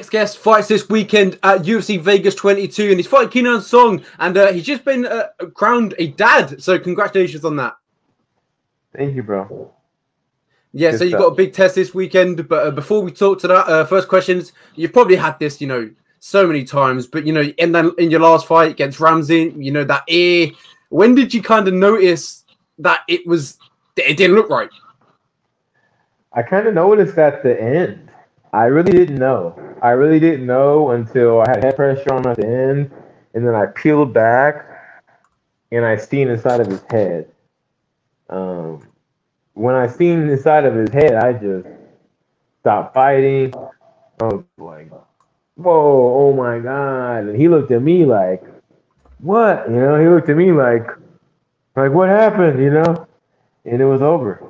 next guest fights this weekend at UFC Vegas 22, and he's fighting Kenan Song, and he's just been crowned a dad. So congratulations on that. Thank you, bro. Yeah, good so you got a big test this weekend. But before we talk to that, first questions, you've probably had this, so many times. But in your last fight against Ramiz, that ear. When did you kind of notice that it didn't look right? I kind of noticed at the end. I really didn't know. I really didn't know until I had head pressure on him at the end, and then I peeled back, and I seen inside of his head. When I seen inside of his head, I just stopped fighting. I was like, "Whoa, oh my God!" And he looked at me like, "What?" He looked at me like, "What happened?" And it was over.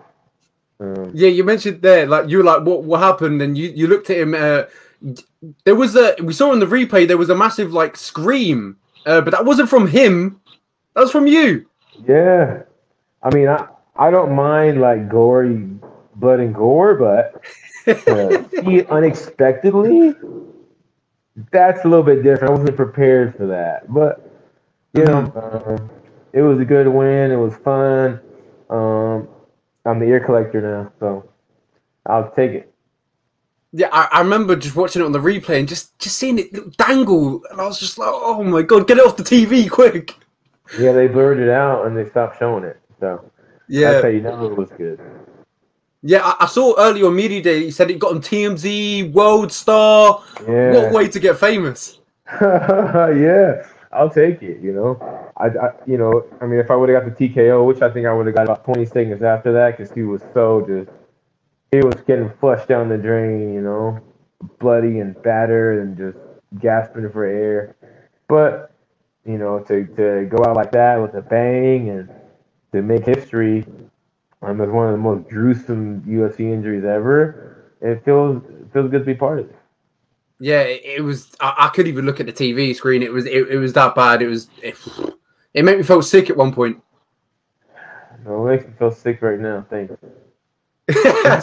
Yeah, you mentioned there, you were like, what happened? And you looked at him. There was we saw in the replay, there was a massive scream, but that wasn't from him. That was from you. Yeah, I mean, I don't mind gory blood and gore, but see unexpectedly, that's a little bit different. I wasn't prepared for that, but it was a good win. It was fun. I'm the ear collector now, so I'll take it. Yeah, I remember just watching it on the replay and just seeing it dangle, and I was just like, "Oh my God, get it off the TV quick!" Yeah, they blurred it out and they stopped showing it. So yeah, that's how you know it was good. Yeah, I saw earlier on Media Day. He said it got on TMZ, World Star. Yeah. What way to get famous? Yeah, I'll take it. I mean, if I would have got the TKO, which I think I would have got about 20 seconds after that, because he was he was getting flushed down the drain, bloody and battered and just gasping for air. But, to go out like that with a bang and to make history, as one of the most gruesome UFC injuries ever, it feels good to be part of it. Yeah, it was. I couldn't even look at the TV screen. It was that bad. It made me feel sick at one point. No, it makes me feel sick right now. Thanks.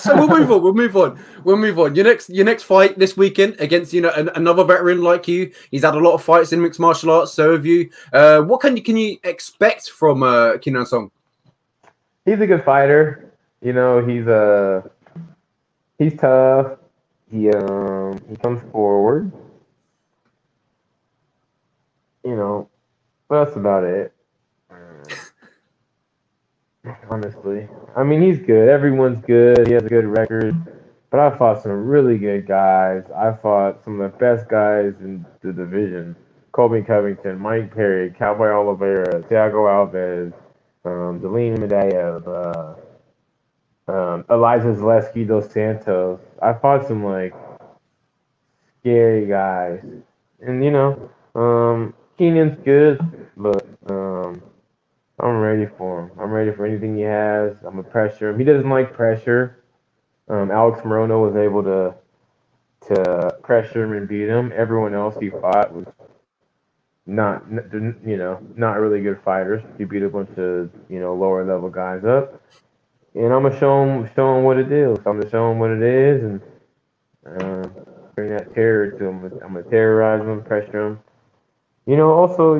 So we'll move on. Your next fight this weekend against another veteran like you. He's had a lot of fights in mixed martial arts. So have you. What can you expect from Kenan Song? He's a good fighter. He's tough. He comes forward. But that's about it. Honestly, I mean, he's good. Everyone's good. He has a good record. But I fought some really good guys. I fought some of the best guys in the division. Colby Covington, Mike Perry, Cowboy Oliveira, Thiago Alves, Deline Medvedev, Elijah Zaleski dos Santos. I fought some scary guys. And Kenan's good, but I'm ready for him. I'm ready for anything he has. I'm gonna pressure him. He doesn't like pressure. Alex Morono was able to pressure him and beat him. Everyone else he fought was not really good fighters. He beat a bunch of lower level guys up. And I'm gonna show him what it is. I'm gonna show him what it is and bring that terror to him. I'm gonna terrorize him, pressure him. Also,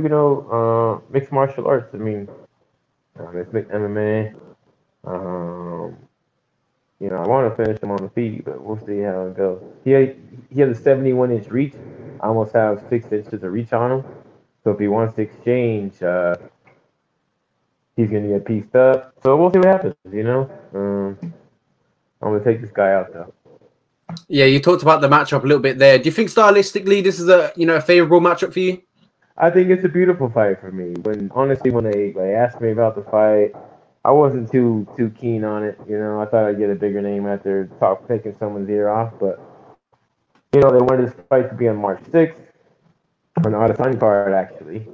mixed martial arts. I mean, it's mixed MMA. I want to finish him on the feet, but we'll see how it goes. He has a 71-inch reach. I almost have 6 inches of reach on him. So if he wants to exchange, he's going to get pieced up. So we'll see what happens, I'm going to take this guy out, though. Yeah, you talked about the matchup a little bit there. Do you think stylistically this is a favorable matchup for you? I think it's a beautiful fight for me. Honestly, when they asked me about the fight, I wasn't too keen on it. I thought I'd get a bigger name after taking someone's ear off. But, they wanted this fight to be on March 6th, on the Adesanya card, actually.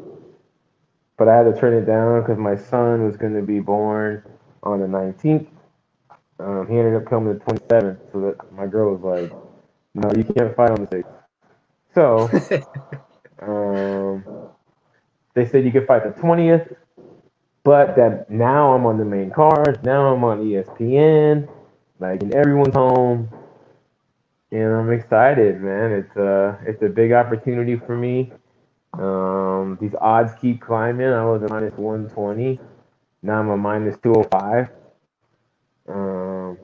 But I had to turn it down because my son was going to be born on the 19th. He ended up coming the 27th, so that my girl was like, "No, you can't fight on the 6th." So, they said you could fight the 20th, but that now I'm on the main card. Now I'm on ESPN, and everyone's home. and I'm excited, man. It's a big opportunity for me. These odds keep climbing. I was a minus 120. Now I'm a minus 205. Um,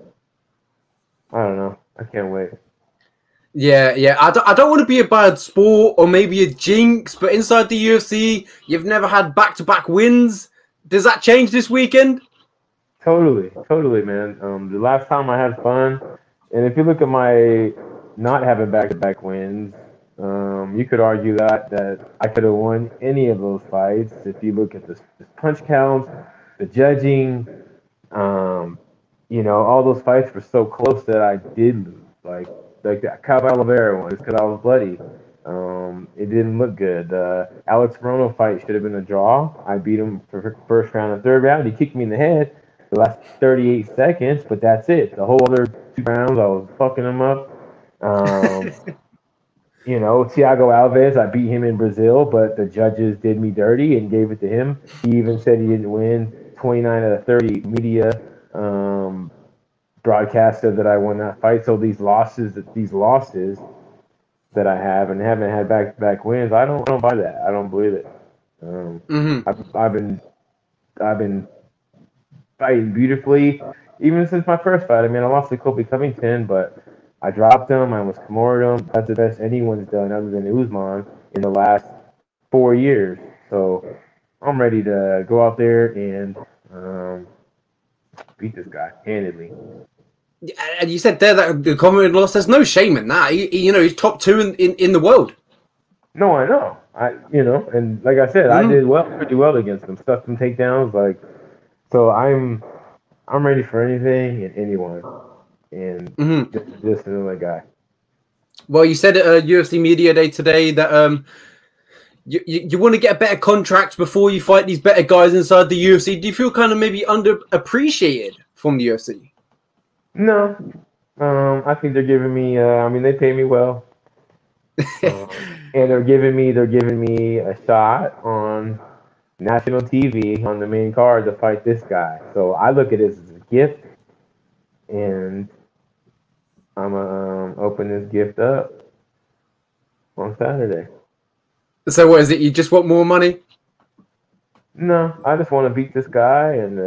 I don't know. I can't wait. Yeah, yeah. I don't want to be a bad sport or maybe a jinx, but inside the UFC, you've never had back-to-back wins. Does that change this weekend? Totally, totally, man. The last time I had fun, and if you look at my not having back-to-back wins, you could argue that I could have won any of those fights. If you look at the punch counts, the judging, um, all those fights were so close that I did lose. Like that Kyle Oliveira one, because I was bloody. It didn't look good. Alex Morono fight should have been a draw. I beat him for first round and third round. He kicked me in the head the last 38 seconds, but that's it. The whole other 2 rounds, I was fucking him up. Um, Thiago Alves, I beat him in Brazil, but the judges did me dirty and gave it to him. He even said he didn't win. 29 out of 30 media broadcasted that I won that fight. So these losses that I have and haven't had back-to-back wins, I don't buy that. I don't believe it. I've been fighting beautifully even since my first fight. I mean, I lost to Kobe Covington, but I dropped him. I almost Komored him. That's the best anyone's done other than Usman in the last 4 years. So I'm ready to go out there and beat this guy handedly. And you said there that the Common loss. There's no shame in that. He's top two in the world. No, I know. And like I said, I did pretty well against them. Stuffed some takedowns, so I'm ready for anything and anyone. And just another guy. Well, you said at UFC Media Day today that you want to get a better contract before you fight these better guys inside the UFC. Do you feel kind of maybe underappreciated from the UFC? No. I think they're giving me they pay me well. And they're giving me a shot on national TV on the main card to fight this guy. So I look at it as a gift, and I'm gonna open this gift up on Saturday. So what is it? You just want more money? No, I just want to beat this guy and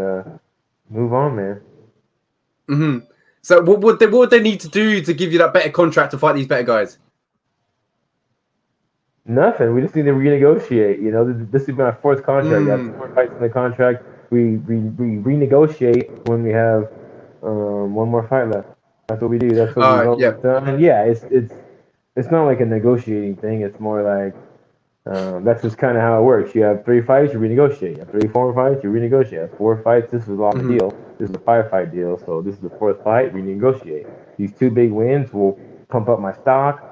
move on, man. So what would they need to do to give you that better contract to fight these better guys? Nothing. We just need to renegotiate. This is my fourth contract. We have 4 fights in the contract. We renegotiate when we have one more fight left. That's what we do. That's what we've always done. And yeah, it's not like a negotiating thing. It's more like that's just kind of how it works. You have 3 fights, you renegotiate. You have 3, 4 fights, you renegotiate. You have 4 fights, this is on the deal. This is a 5-fight deal. So this is the 4th fight, renegotiate. These 2 big wins will pump up my stock,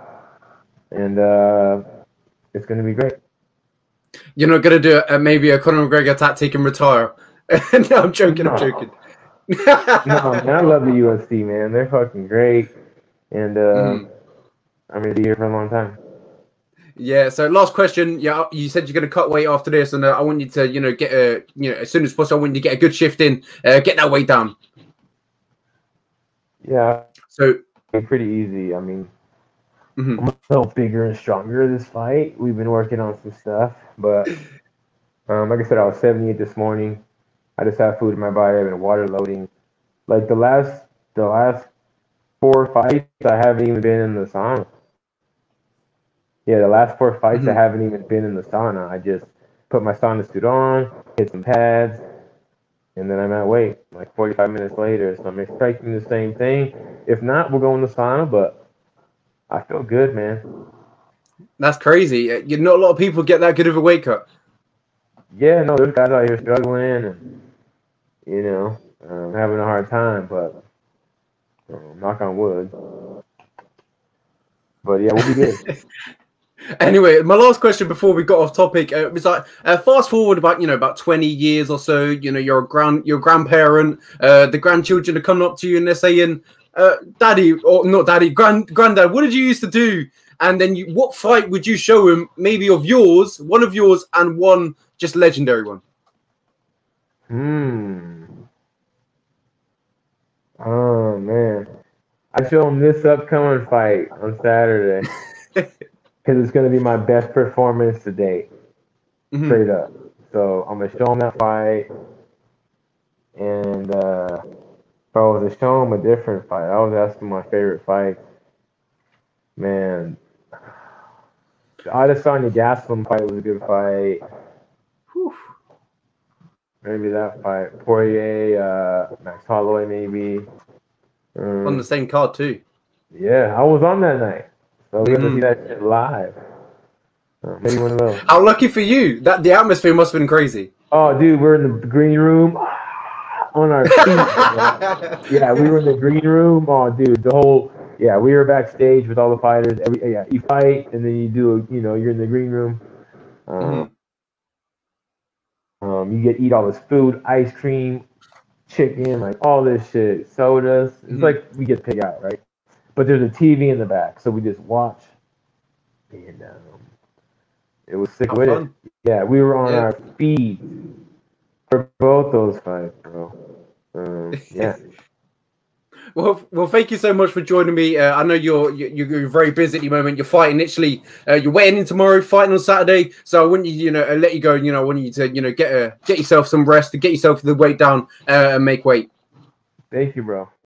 and it's going to be great. You're not going to do maybe a Conor McGregor tactic and retire? No, I'm joking. I'm joking. No, man, I love the UFC, man. They're fucking great, and I'm going to be here for a long time. Yeah. So last question. Yeah, you said you're going to cut weight after this, and I want you to, get as soon as possible. I want you to get a good shift in, get that weight down. Yeah. So pretty easy. I mean, I'm a little bigger and stronger this fight. We've been working on some stuff, but like I said, I was 78 this morning. I just have food in my body. I've been water loading. Like the last 4 fights, I haven't even been in the sauna. Yeah, the last 4 fights, I haven't even been in the sauna. I just put my sauna suit on, hit some pads, and then I'm at weight, like 45 minutes later. So I'm expecting the same thing. If not, we'll go in the sauna, but I feel good, man. That's crazy. Not a lot of people get that good of a weight cut. Yeah, no, there's guys out here struggling and, having a hard time, but knock on wood. But yeah, we'll be good. Anyway, my last question before we got off topic was like, fast forward about 20 years or so. You're a grandparent. The grandchildren are coming up to you and they're saying, "Daddy," or not daddy, granddad, what did you used to do? And then what fight would you show him? Maybe of yours, one of yours, and one just legendary one. Oh man. I show him this upcoming fight on Saturday because it's going to be my best performance to date, straight up. So I'm going to show him that fight, and if I was to show him a different fight, I was asking my favorite fight. Man, the Adesanya Gastelum fight was a good fight. Whew. Maybe that fight. Poirier, Max Holloway, maybe. On the same card too. Yeah, I was on that night, so we're gonna see that shit live. Maybe one of those. How lucky for you! That the atmosphere must have been crazy. Oh, dude, we're in the green room on our feet. Yeah, we were in the green room. Oh, dude, the whole we were backstage with all the fighters. You fight, and then you do you're in the green room. You get to eat all this food, ice cream, chicken, like all this shit, sodas. It's like we get picked out, right? But there's a TV in the back, so we just watch. And it was sick with it. Yeah, we were on our feet for both those fights, bro. Yeah. Well, thank you so much for joining me. I know you're very busy at the moment. You're fighting literally. You're weighing in tomorrow, fighting on Saturday. So I want you, let you go. I want you to, get yourself some rest, to get yourself the weight down, and make weight. Thank you, bro.